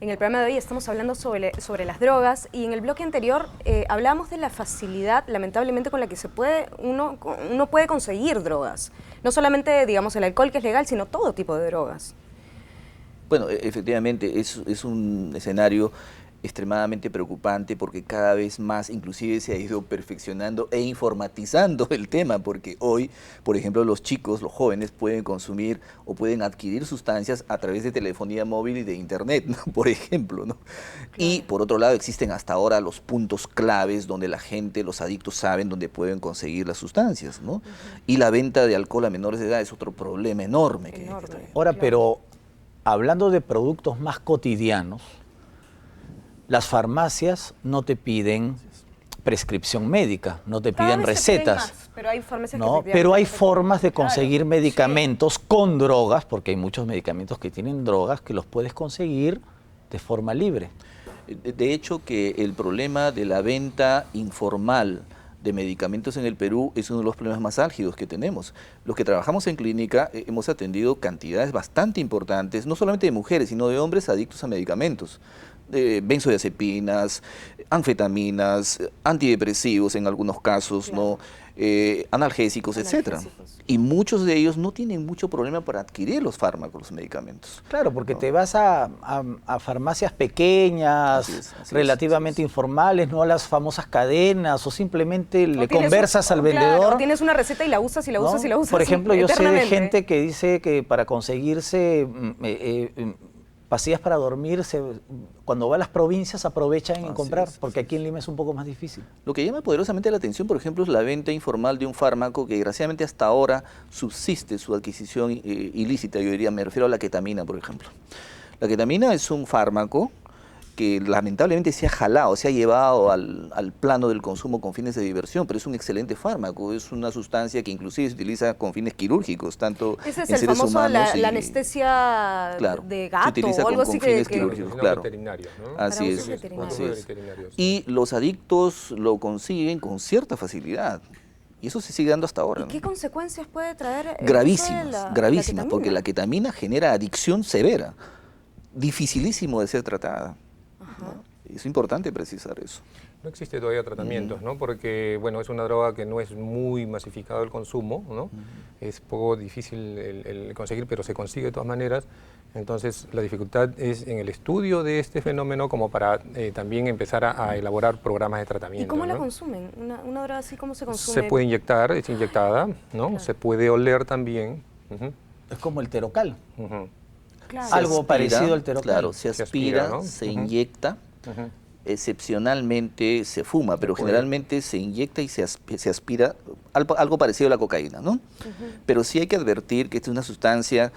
En el programa de hoy estamos hablando sobre las drogas y en el bloque anterior hablábamos de la facilidad, lamentablemente, con la que uno puede conseguir drogas. No solamente, digamos, el alcohol, que es legal, sino todo tipo de drogas. Bueno, efectivamente, es un escenario extremadamente preocupante porque cada vez más inclusive se ha ido perfeccionando e informatizando el tema, porque hoy, por ejemplo, los chicos, los jóvenes pueden consumir o pueden adquirir sustancias a través de telefonía móvil y de internet, ¿no? Por ejemplo, ¿no? Claro. Y por otro lado existen hasta ahora los puntos claves donde la gente, los adictos saben dónde pueden conseguir las sustancias, ¿no? Y la venta de alcohol a menores de edad es otro problema enorme. Ahora, claro. Pero hablando de productos más cotidianos, las farmacias no te piden prescripción médica, no te piden recetas. Pero hay farmacias pero hay formas de conseguir medicamentos con drogas, porque hay muchos medicamentos que tienen drogas que los puedes conseguir de forma libre. De hecho, que el problema de la venta informal de medicamentos en el Perú es uno de los problemas más álgidos que tenemos. Los que trabajamos en clínica hemos atendido cantidades bastante importantes, no solamente de mujeres, sino de hombres adictos a medicamentos. Benzodiazepinas, anfetaminas, antidepresivos en algunos casos, claro. ¿No? Analgésicos, etcétera. Y muchos de ellos no tienen mucho problema para adquirir los fármacos, los medicamentos. Claro, porque ¿no? Te vas a farmacias pequeñas, así relativamente informales, no a las famosas cadenas, o simplemente le conversas al vendedor. Claro, tienes una receta y la usas y la usas y la usas. Por ejemplo, yo sé de gente que dice que para conseguirse pastillas para dormir, cuando va a las provincias aprovechan en comprar, porque aquí en Lima es un poco más difícil. Lo que llama poderosamente la atención, por ejemplo, es la venta informal de un fármaco que desgraciadamente hasta ahora subsiste su adquisición ilícita, yo diría, me refiero a la ketamina, por ejemplo. La ketamina es un fármaco que lamentablemente se ha jalado, se ha llevado al plano del consumo con fines de diversión, pero es un excelente fármaco, es una sustancia que inclusive se utiliza con fines quirúrgicos, tanto ese es en el seres famoso, humanos la anestesia, claro, de gato se utiliza o algo con así fines quirúrgicos, claro. ¿No? Así es. Y los adictos lo consiguen con cierta facilidad. Y eso se sigue dando hasta ahora. ¿Y qué consecuencias puede traer? Gravísimas, gravísimas, porque la ketamina genera adicción severa, dificilísimo de ser tratada. ¿No? Es importante precisar eso. No existe todavía tratamientos, ¿no? Porque, bueno, es una droga que no es muy masificado el consumo, ¿no? Es poco difícil el conseguir, pero se consigue de todas maneras. Entonces, la dificultad es en el estudio de este fenómeno como para también empezar a elaborar programas de tratamiento. ¿Y cómo ¿no? la consumen? ¿Una droga así cómo se consume? Se puede inyectar, es inyectada, ¿no? Claro. Se puede oler también. Es como el Terocal. Claro. Algo parecido al Terocal. Claro, se aspira, ¿no? Se inyecta, excepcionalmente se fuma, pero generalmente se inyecta y se aspira, algo parecido a la cocaína, ¿no? Pero sí hay que advertir que esta es una sustancia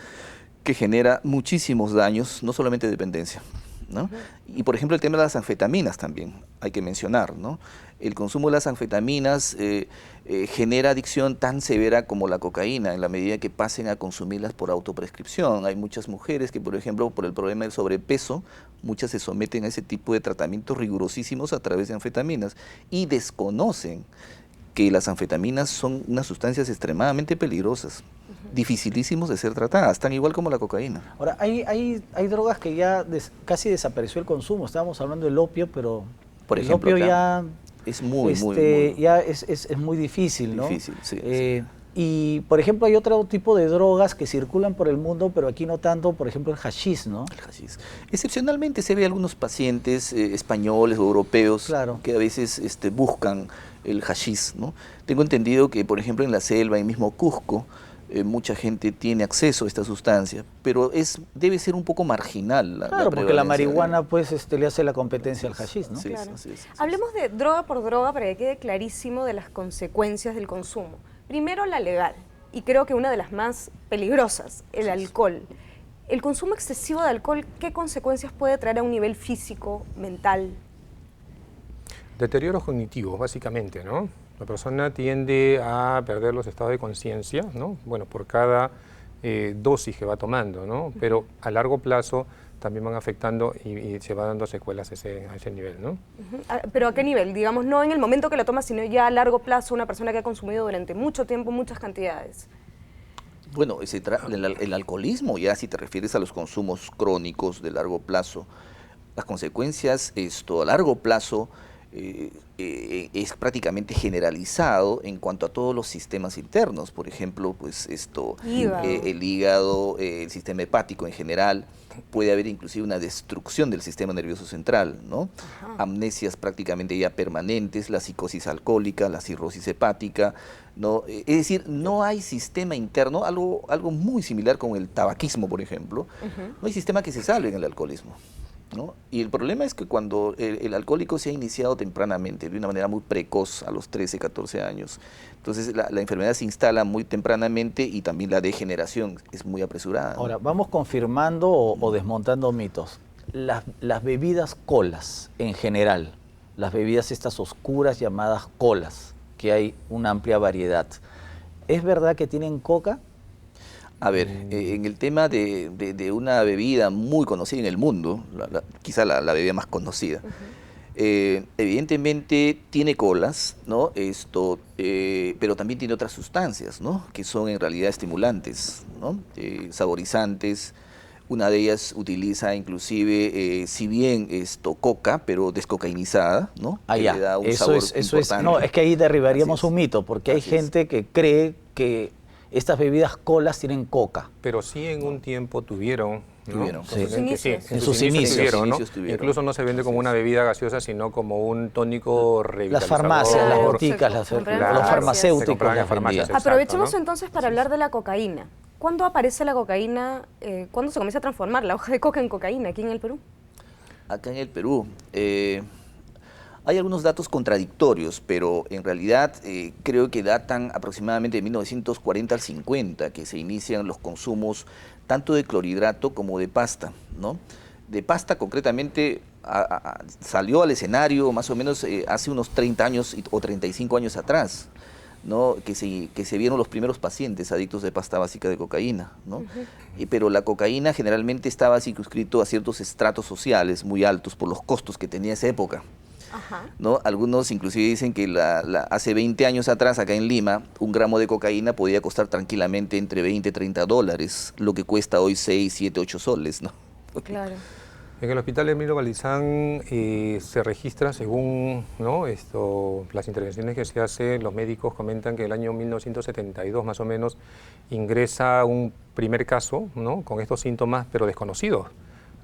que genera muchísimos daños, no solamente dependencia, ¿no? Y por ejemplo el tema de las anfetaminas también hay que mencionar, ¿no? El consumo de las anfetaminas genera adicción tan severa como la cocaína en la medida que pasen a consumirlas por autoprescripción. Hay muchas mujeres que, por ejemplo, por el problema del sobrepeso, muchas se someten a ese tipo de tratamientos rigurosísimos a través de anfetaminas y desconocen que las anfetaminas son unas sustancias extremadamente peligrosas, dificilísimos de ser tratadas, tan igual como la cocaína. Ahora, hay drogas que ya casi desapareció el consumo. Estábamos hablando del opio, pero por ejemplo, el opio ya es muy muy difícil, ¿no? Difícil, sí. Y, por ejemplo, hay otro tipo de drogas que circulan por el mundo, pero aquí no tanto, por ejemplo, el hachís, ¿no? El hachís. Excepcionalmente se ve algunos pacientes españoles o europeos que a veces buscan el hachís, ¿no? Tengo entendido que, por ejemplo, en la selva, en mismo Cusco, mucha gente tiene acceso a esta sustancia, pero debe ser un poco marginal. Claro, porque la marihuana pues le hace la competencia al hachís, ¿no? Sí, claro. sí. Hablemos de droga por droga para que quede clarísimo de las consecuencias del consumo. Primero, la legal, y creo que una de las más peligrosas, el alcohol. ¿El consumo excesivo de alcohol qué consecuencias puede traer a un nivel físico, mental? Deterioros cognitivos, básicamente, ¿no? La persona tiende a perder los estados de conciencia, ¿no? Bueno, por cada dosis que va tomando, ¿no? Pero a largo plazo también van afectando y se va dando secuelas a ese nivel, ¿no? ¿Pero a qué nivel? Digamos, no en el momento que lo toma, sino ya a largo plazo, una persona que ha consumido durante mucho tiempo, muchas cantidades. Bueno, el alcoholismo, ya si te refieres a los consumos crónicos de largo plazo, las consecuencias a largo plazo es prácticamente generalizado en cuanto a todos los sistemas internos, por ejemplo, pues Hígado. el hígado, el sistema hepático en general, puede haber inclusive una destrucción del sistema nervioso central, ¿no? Ajá. Amnesias prácticamente ya permanentes, la psicosis alcohólica, la cirrosis hepática, ¿no? Es decir, no hay sistema interno, algo muy similar con el tabaquismo, por ejemplo, no hay sistema que se salve en el alcoholismo, ¿no? Y el problema es que cuando el alcohólico se ha iniciado tempranamente, de una manera muy precoz, a los 13, 14 años, entonces la enfermedad se instala muy tempranamente y también la degeneración es muy apresurada, ¿no? Ahora, vamos confirmando o desmontando mitos. Las bebidas colas, en general, las bebidas estas oscuras llamadas colas, que hay una amplia variedad, ¿es verdad que tienen coca? A ver, en el tema de una bebida muy conocida en el mundo, quizá la bebida más conocida, evidentemente tiene colas, ¿no? Pero también tiene otras sustancias, ¿no? Que son en realidad estimulantes, ¿no? Saborizantes. Una de ellas utiliza inclusive, si bien coca, pero descocainizada, ¿no? Ah, Que ya. le da un Eso sabor es, importante. no, es que ahí derribaríamos Así es. un mito, porque hay Así es. gente que cree que estas bebidas colas tienen coca. Pero sí en un tiempo tuvieron, ¿no? Tuvieron. Sí. Posiblemente Sí. en sus sus inicios. tuvieron, ¿no? Inicios tuvieron. Incluso no se vende como una bebida gaseosa, sino como un tónico Las revitalizador. farmacias, las Claro, boticas, se compran en los farmacias. Se farmacéuticos compraban en las farmacias, vendían. exacto, Aprovechemos ¿no? entonces para hablar de la cocaína. ¿Cuándo aparece la cocaína? ¿Cuándo se comienza a transformar la hoja de coca en cocaína aquí en el Perú? Acá en el Perú hay algunos datos contradictorios, pero en realidad creo que datan aproximadamente de 1940 al 50, que se inician los consumos tanto de clorhidrato como de pasta, ¿no? De pasta concretamente salió al escenario más o menos hace unos 30 años o 35 años atrás, ¿no? Que se vieron los primeros pacientes adictos de pasta básica de cocaína, ¿no? Pero la cocaína generalmente estaba circunscrito a ciertos estratos sociales muy altos por los costos que tenía esa época, Ajá. ¿no? Algunos inclusive dicen que hace 20 años atrás, acá en Lima, un gramo de cocaína podía costar tranquilamente entre 20 y 30 dólares, lo que cuesta hoy 6, 7, 8 soles, ¿no? Claro. En el hospital Emilio Balizán se registra, según, ¿no? Las intervenciones que se hacen, los médicos comentan que en el año 1972 más o menos ingresa un primer caso, ¿no? Con estos síntomas, pero desconocidos,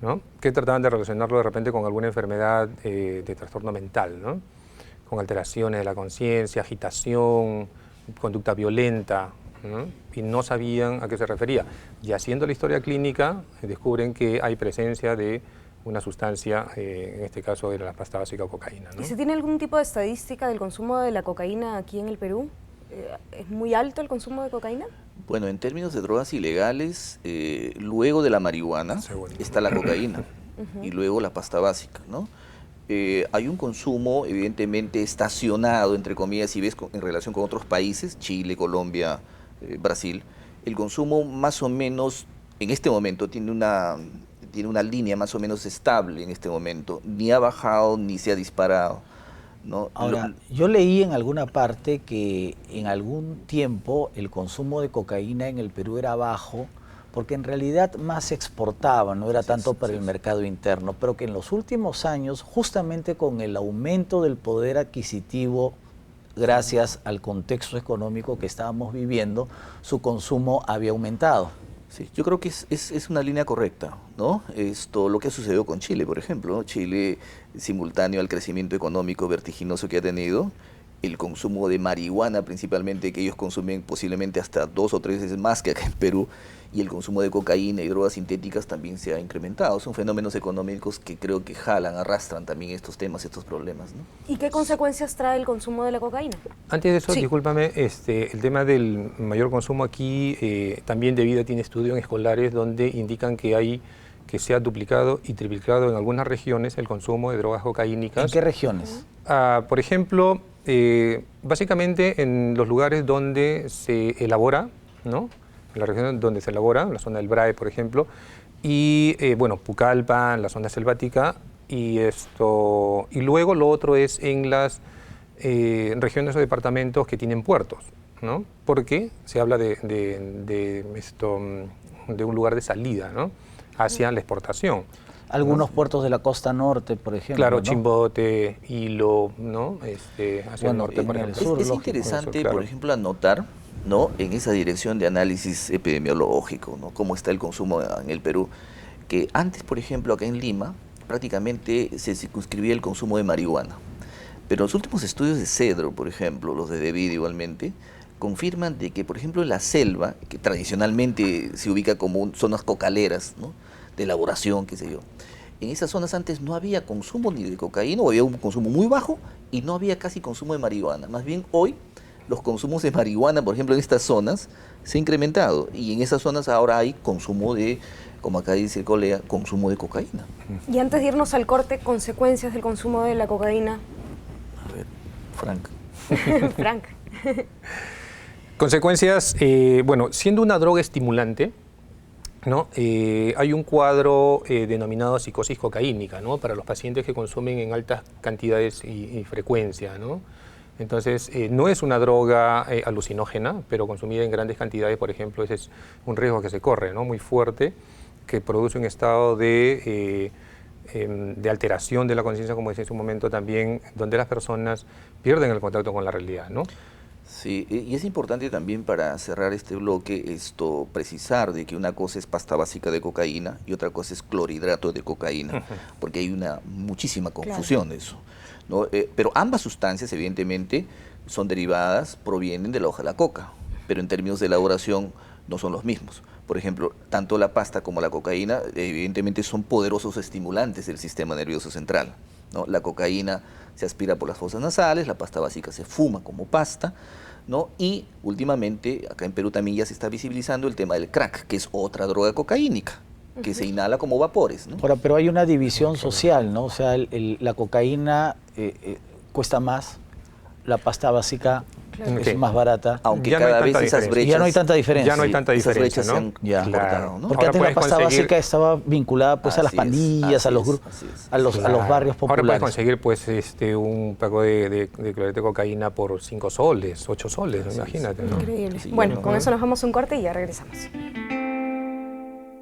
¿no? Que trataban de relacionarlo de repente con alguna enfermedad de trastorno mental, ¿no? Con alteraciones de la conciencia, agitación, conducta violenta, ¿no? Y no sabían a qué se refería. Y haciendo la historia clínica, descubren que hay presencia de una sustancia, en este caso era la pasta básica o cocaína, ¿no? ¿Y se tiene algún tipo de estadística del consumo de la cocaína aquí en el Perú? ¿Es muy alto el consumo de cocaína? Bueno, en términos de drogas ilegales, luego de la marihuana Segundo. está la cocaína y luego la pasta básica, ¿no? Hay un consumo evidentemente estacionado, entre comillas, si ves en relación con otros países, Chile, Colombia, Brasil, el consumo más o menos en este momento tiene una línea más o menos estable en este momento, ni ha bajado ni se ha disparado, ¿no? Ahora, yo leí en alguna parte que en algún tiempo el consumo de cocaína en el Perú era bajo, porque en realidad más se exportaba, no era tanto para el mercado interno, pero que en los últimos años, justamente con el aumento del poder adquisitivo, gracias al contexto económico que estábamos viviendo, su consumo había aumentado. Sí, yo creo que es una línea correcta, ¿no? Lo que ha sucedido con Chile, por ejemplo, ¿no? Chile, simultáneo al crecimiento económico vertiginoso que ha tenido, el consumo de marihuana principalmente, que ellos consumen posiblemente hasta 2 o 3 veces más que acá en Perú, y el consumo de cocaína y drogas sintéticas también se ha incrementado. Son fenómenos económicos que creo que arrastran también estos temas, estos problemas, ¿no? ¿Y qué consecuencias trae el consumo de la cocaína? Antes de eso, Sí. discúlpame, el tema del mayor consumo aquí, también Devida tiene estudios en escolares donde indican que se ha duplicado y triplicado en algunas regiones el consumo de drogas cocaínicas. ¿En qué regiones? Por ejemplo, básicamente en los lugares donde se elabora, ¿no? En la región donde se elabora, en la zona del BRAE, por ejemplo, y bueno, Pucallpa, la zona selvática, y luego lo otro es en las regiones o departamentos que tienen puertos, ¿no? Porque se habla de un lugar de salida, ¿no? Hacia la exportación. Algunos puertos de la costa norte, por ejemplo. Claro, ¿no? Chimbote, Hilo, ¿no? Hacia el norte, por en el ejemplo. sur, Es lógico, interesante, eso, claro. por ejemplo, anotar, ¿no?, en esa dirección de análisis epidemiológico, ¿no?, cómo está el consumo en el Perú, que antes, por ejemplo, acá en Lima, prácticamente se circunscribía el consumo de marihuana. Pero los últimos estudios de Cedro, por ejemplo, los de David igualmente, confirman de que, por ejemplo, en la selva, que tradicionalmente se ubica como zonas cocaleras, ¿no?, de elaboración, qué sé yo, en esas zonas antes no había consumo ni de cocaína, o había un consumo muy bajo, y no había casi consumo de marihuana. Más bien hoy, los consumos de marihuana, por ejemplo, en estas zonas, se ha incrementado, y en esas zonas ahora hay consumo de, como acá dice el colega, consumo de cocaína. Y antes de irnos al corte, consecuencias del consumo de la cocaína. A ver, Frank. Frank. Consecuencias, bueno, siendo una droga estimulante, ¿no? Hay un cuadro denominado psicosis cocaínica, ¿no?, para los pacientes que consumen en altas cantidades y frecuencia, ¿no? Entonces, no es una droga alucinógena, pero consumida en grandes cantidades, por ejemplo, ese es un riesgo que se corre, ¿no?, muy fuerte, que produce un estado de alteración de la conciencia, como decía en su momento también, donde las personas pierden el contacto con la realidad, ¿no? Sí, y es importante también para cerrar este bloque precisar de que una cosa es pasta básica de cocaína y otra cosa es clorhidrato de cocaína, porque hay muchísima confusión de eso, ¿no? Pero ambas sustancias, evidentemente, son derivadas, provienen de la hoja de la coca, pero en términos de elaboración no son los mismos. Por ejemplo, tanto la pasta como la cocaína, evidentemente, son poderosos estimulantes del sistema nervioso central, ¿no? La cocaína se aspira por las fosas nasales, la pasta básica se fuma como pasta, ¿no? Y últimamente, acá en Perú también ya se está visibilizando el tema del crack, que es otra droga cocaínica, que se inhala como vapores, ¿no? Ahora, pero hay una división social, ¿no? O sea, la cocaína cuesta más, la pasta básica es más barata. Aunque Ya no hay cada vez tanta esas diferencia. brechas... Ya no hay tanta diferencia. Ya no hay tanta esas diferencia, brechas ¿no? se han Ya. cortado, Claro. ¿no? Porque Ahora antes la puedes pasta conseguir- básica estaba vinculada pues a las Así es, pandillas, a los así es, grupos, así es. a los barrios Ahora puedes populares. conseguir pues un paco de clorhidrato de cocaína por 5 soles, 8 soles, ¿no? Imagínate, ¿no? Increíble. Sí, Bueno, ya no- con eso nos vamos a un corte y ya regresamos.